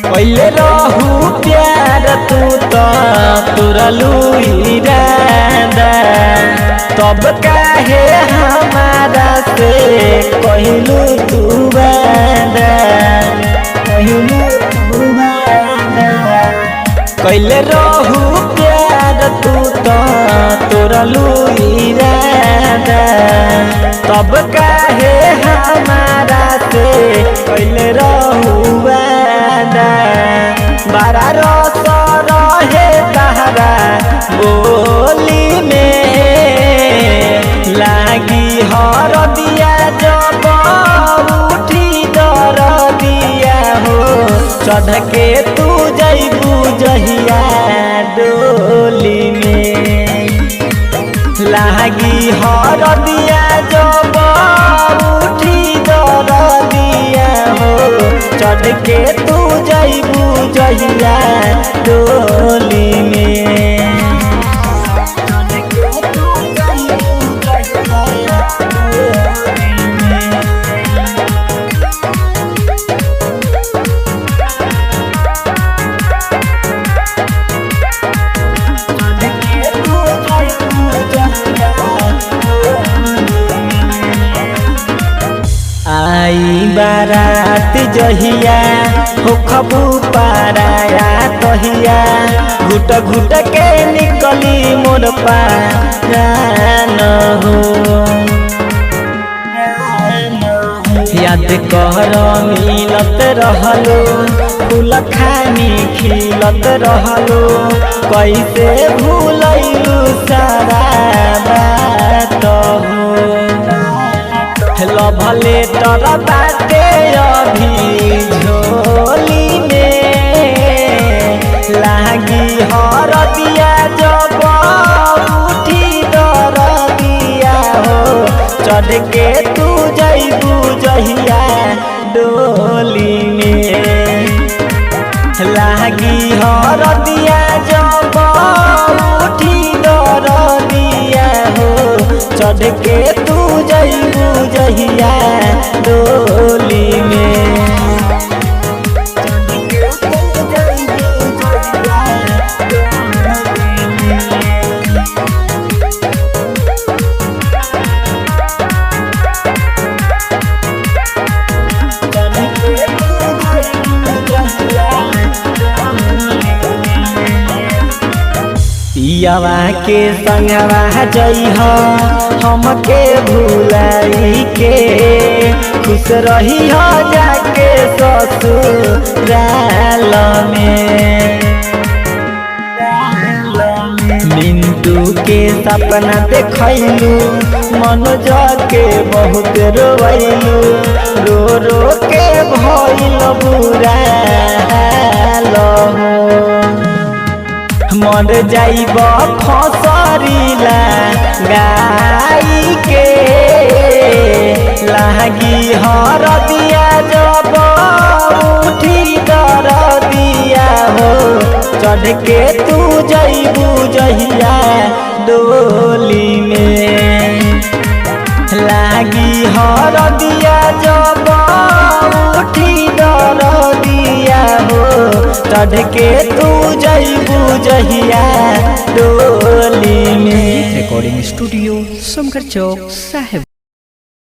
पहले रहू प्यार तू तो तुरलू इरादा, तब काहे हमारा से कहलू तू वादा, पहले रहू प्यार तू तो तुरलू इरादा, तब काहे हमारा से पहले रहू वादा। बड़ा रस रहे तहरा बोली में, लागी हर दिया जब उठी दर दिया हो, चढ़ के तू जइबू जहिया डोली में, लागी हर दिया जब उठी दर दिया हो, चढ़ के तू जइबू जहिया डोली में। आई बारात जहिया हो खबू पाराया तहिया, घुट घुट के निकली मोर पारान हो। याद कर मिलत रहलो फूल खानी खिलत रहलो, कैसे भूलैलू सारा बात हो। लव लेटर बाटे अभी झोली में, लागी हर दिया जब उठी दर दिया हो, चढ़ के तू जइबू जहिया डोली में, लागी हर दिया जब उठी दर दिया हो, चढ़ के तू जइबू जहिया डोली में। पियावा के संगवा जइह हमके भुलाई के, खुश रही हो जाके ससुराल में। मिंटू के सपना देखलू मनोज के बहुत रोवैलू, रो रो के भइल बुरा हाल हो। मर जाइब फसरीला गाई के, लागी हर दिया जब उठी दर दिया हो, चढ़ के तू जइबू जहिया डोली में, लागी हर दिया जब उठी दर दिया हो, चढ़ के तू जइबू जहिया डोली में। रिकॉर्डिंग स्टूडियो समकर चौक साहेब।